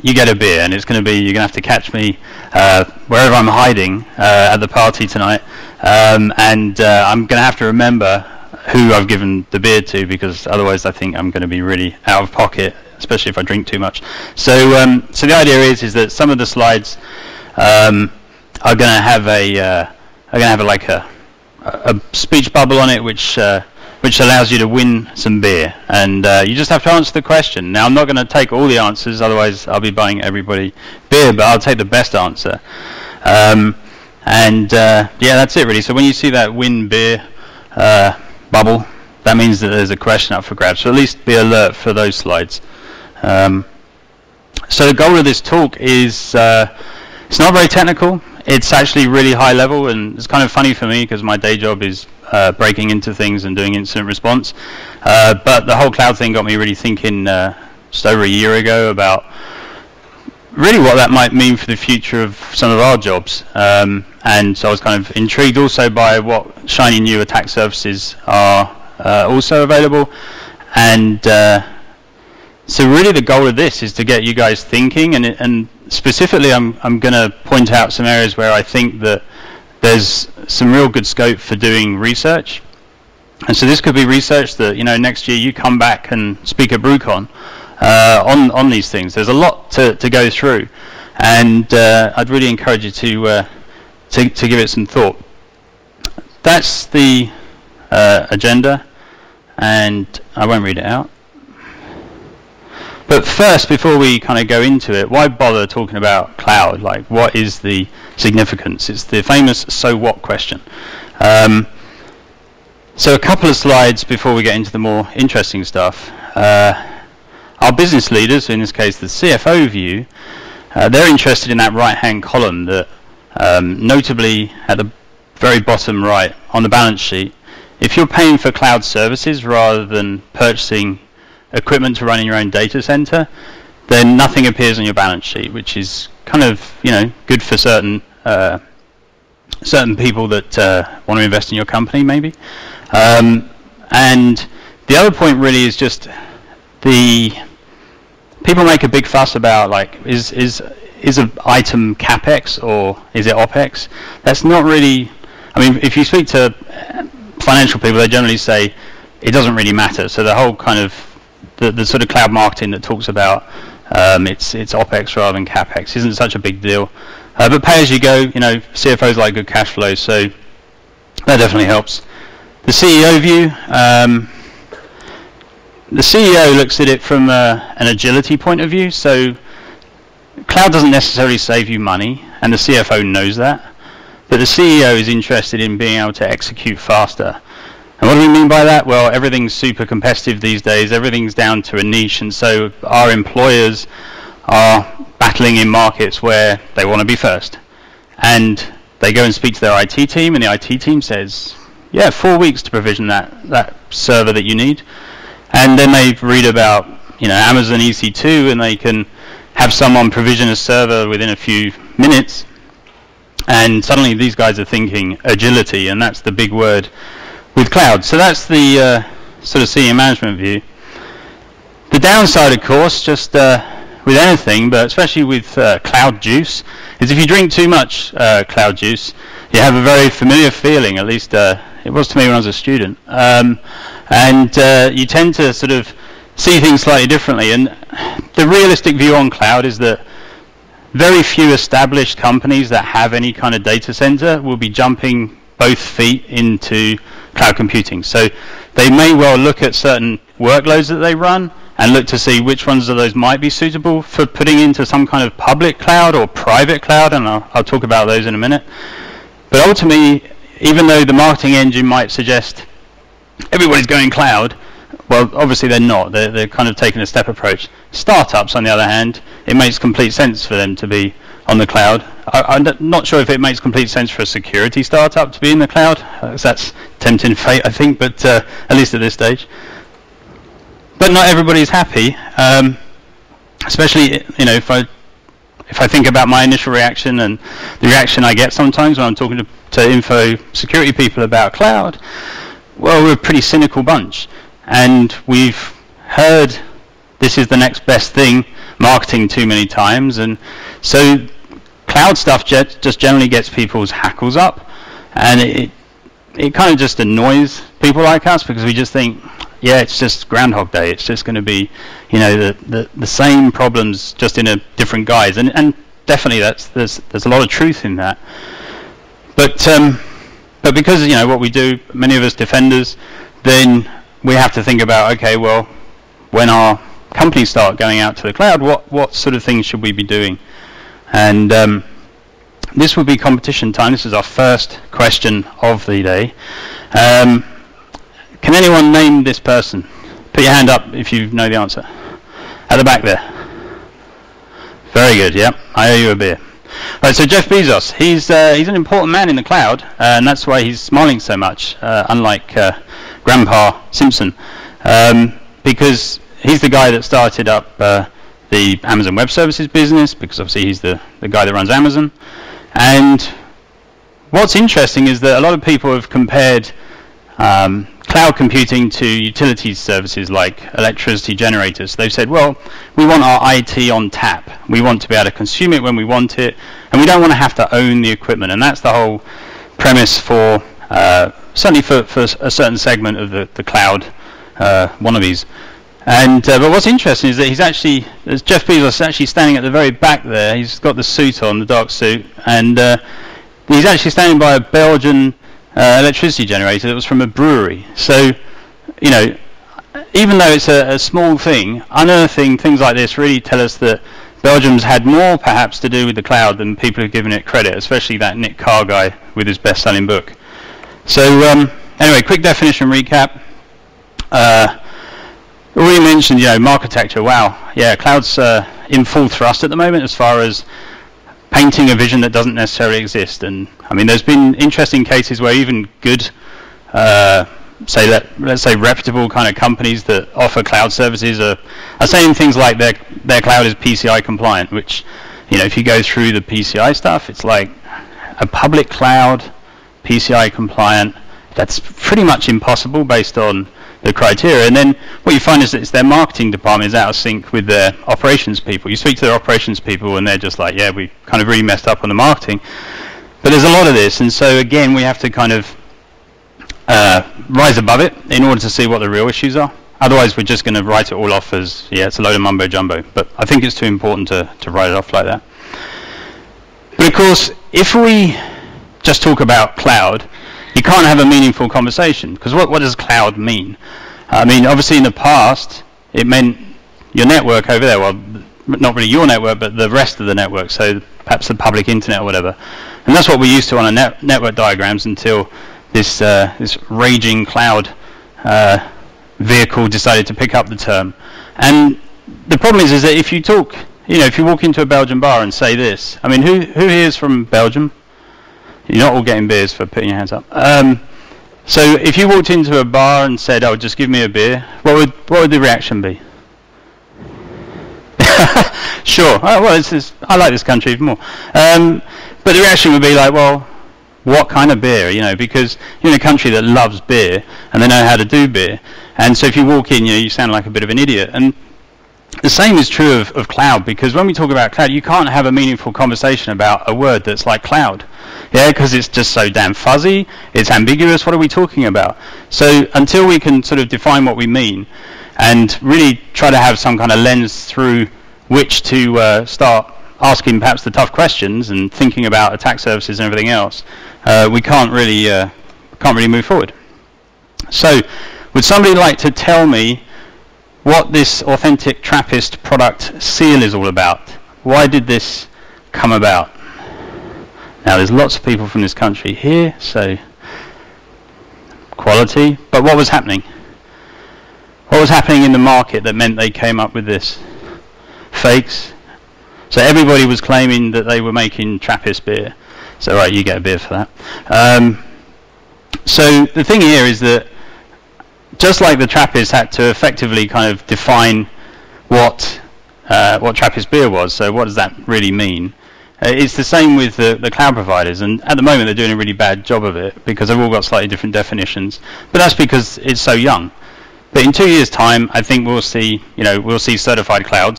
you get a beer, and it's going to be, you're going to have to catch me wherever I'm hiding at the party tonight, and I'm going to have to remember who I've given the beer to, because otherwise I think I'm going to be really out of pocket, especially if I drink too much. So so the idea is that some of the slides are going to have a speech bubble on it, which allows you to win some beer, and you just have to answer the question. Now, I'm not going to take all the answers, otherwise I'll be buying everybody beer, but I'll take the best answer. Yeah, that's it really. So when you see that win beer bubble, that means that there's a question up for grabs. So at least be alert for those slides. So the goal of this talk is, it's not very technical. It's actually really high level, and it's kind of funny for me because my day job is breaking into things and doing incident response. But the whole cloud thing got me really thinking just over a year ago about really what that might mean for the future of some of our jobs. And so I was kind of intrigued also by what shiny new attack surfaces are also available. And so really the goal of this is to get you guys thinking, and specifically I'm going to point out some areas where I think that there's some real good scope for doing research. And so this could be research that, you know, next year you come back and speak at Brucon on these things. There's a lot to go through, and I'd really encourage you to give it some thought. That's the agenda, and I won't read it out. But first, before we kind of go into it, why bother talking about cloud? Like, what is the significance? It's the famous "so what" question. So a couple of slides before we get into the more interesting stuff. Our business leaders, in this case the CFO view, they're interested in that right-hand column that, notably at the very bottom right on the balance sheet, if you're paying for cloud services rather than purchasing equipment to run in your own data center, then nothing appears on your balance sheet, which is kind of, you know, good for certain people that want to invest in your company, maybe. And the other point really is just people make a big fuss about, like, is an item capex or is it opex? That's not really. I mean, if you speak to financial people, they generally say it doesn't really matter. So the whole kind of the sort of cloud marketing that talks about it's OPEX rather than CAPEX isn't such a big deal. But pay as you go, you know, CFOs like good cash flow, so that definitely helps. The CEO view, the CEO looks at it from an agility point of view. So cloud doesn't necessarily save you money, and the CFO knows that. But the CEO is interested in being able to execute faster. And what do we mean by that? Well, everything's super competitive these days. Everything's down to a niche, and so our employers are battling in markets where they want to be first. And they go and speak to their IT team, and the IT team says, yeah, 4 weeks to provision that server that you need. And then they read about, you know, Amazon EC2, and they can have someone provision a server within a few minutes. And suddenly these guys are thinking agility, and that's the big word with cloud. So that's the sort of senior management view. The downside, of course, just with anything, but especially with cloud juice, is if you drink too much cloud juice, you have a very familiar feeling, at least it was to me when I was a student, and you tend to sort of see things slightly differently. And the realistic view on cloud is that very few established companies that have any kind of data center will be jumping both feet into cloud computing. So they may well look at certain workloads that they run and look to see which ones of those might be suitable for putting into some kind of public cloud or private cloud, and I'll talk about those in a minute. But ultimately, even though the marketing engine might suggest everybody's going cloud, well, obviously they're not. They're kind of taking a step approach. Startups, on the other hand, it makes complete sense for them to be on the cloud. I'm not sure if it makes complete sense for a security startup to be in the cloud. That's tempting fate, I think, but at least at this stage. But not everybody's happy, especially, you know, if I think about my initial reaction and the reaction I get sometimes when I'm talking to info security people about cloud. Well, we're a pretty cynical bunch, and we've heard this is the next best thing marketing too many times, and so cloud stuff just generally gets people's hackles up, and it kind of just annoys people like us, because we just think, yeah, it's just Groundhog Day. It's just going to be, the same problems, just in a different guise. And definitely there's a lot of truth in that. But because what we do, many of us defenders, then we have to think about, okay, well, when our companies start going out to the cloud, what sort of things should we be doing? And this would be competition time. This is our first question of the day. Can anyone name this person? Put your hand up if you know the answer. At the back there. Very good, yep. I owe you a beer. Right, so Jeff Bezos, he's an important man in the cloud, and that's why he's smiling so much, unlike Grandpa Simpson, because he's the guy that started up the Amazon Web Services business, because obviously he's the guy that runs Amazon. And what's interesting is that a lot of people have compared cloud computing to utilities services like electricity generators. They've said, well, we want our IT on tap. We want to be able to consume it when we want it, and we don't want to have to own the equipment. And that's the whole premise for, certainly for a certain segment of the cloud wannabes. And but what's interesting is that there's Jeff Bezos actually standing at the very back there. He's got the suit on, the dark suit, and he's actually standing by a Belgian electricity generator that was from a brewery. So, even though it's a small thing, unearthing things like this really tell us that Belgium's had more perhaps to do with the cloud than people have given it credit, especially that Nick Carr guy with his best-selling book. So anyway, quick definition recap. Already mentioned, architecture. Wow, yeah, cloud's in full thrust at the moment as far as painting a vision that doesn't necessarily exist. And I mean, there's been interesting cases where even good, let's say reputable kind of companies that offer cloud services are saying things like their cloud is PCI compliant, which, if you go through the PCI stuff, it's like a public cloud, PCI compliant. That's pretty much impossible based on the criteria. And then what you find is that it's their marketing department is out of sync with their operations people. You speak to their operations people and they're just like, yeah, we kind of really messed up on the marketing. But there's a lot of this, and so again we have to kind of rise above it in order to see what the real issues are. Otherwise we're just going to write it all off as, yeah, it's a load of mumbo jumbo. But I think it's too important to write it off like that. But of course, if we just talk about cloud, you can't have a meaningful conversation, because what does cloud mean? I mean, obviously in the past it meant your network over there, well, not really your network, but the rest of the network, so perhaps the public internet or whatever. And that's what we used to on our network diagrams until this raging cloud vehicle decided to pick up the term. And the problem is that if you talk, if you walk into a Belgian bar and say this, I mean, who here is from Belgium? You're not all getting beers for putting your hands up. So if you walked into a bar and said, "Oh, just give me a beer," what would the reaction be? Sure. Oh, well, I like this country even more. But the reaction would be like, well, what kind of beer? Because you're in a country that loves beer and they know how to do beer. And so if you walk in, you sound like a bit of an idiot. And the same is true of cloud, because when we talk about cloud, you can't have a meaningful conversation about a word that's like cloud. Yeah, because it's just so damn fuzzy, it's ambiguous. What are we talking about? So until we can sort of define what we mean and really try to have some kind of lens through which to start asking perhaps the tough questions and thinking about attack surfaces and everything else, we can't really move forward. So would somebody like to tell me what this authentic Trappist product seal is all about? Why did this come about? Now, there's lots of people from this country here, so quality. But what was happening? What was happening in the market that meant they came up with this? Fakes. So everybody was claiming that they were making Trappist beer. So, right, you get a beer for that. So the thing here is that just like the Trappists had to effectively kind of define what Trappist beer was, so what does that really mean? It's the same with the cloud providers, and at the moment they're doing a really bad job of it because they've all got slightly different definitions. But that's because it's so young. But in 2 years' time, I think we'll see certified clouds.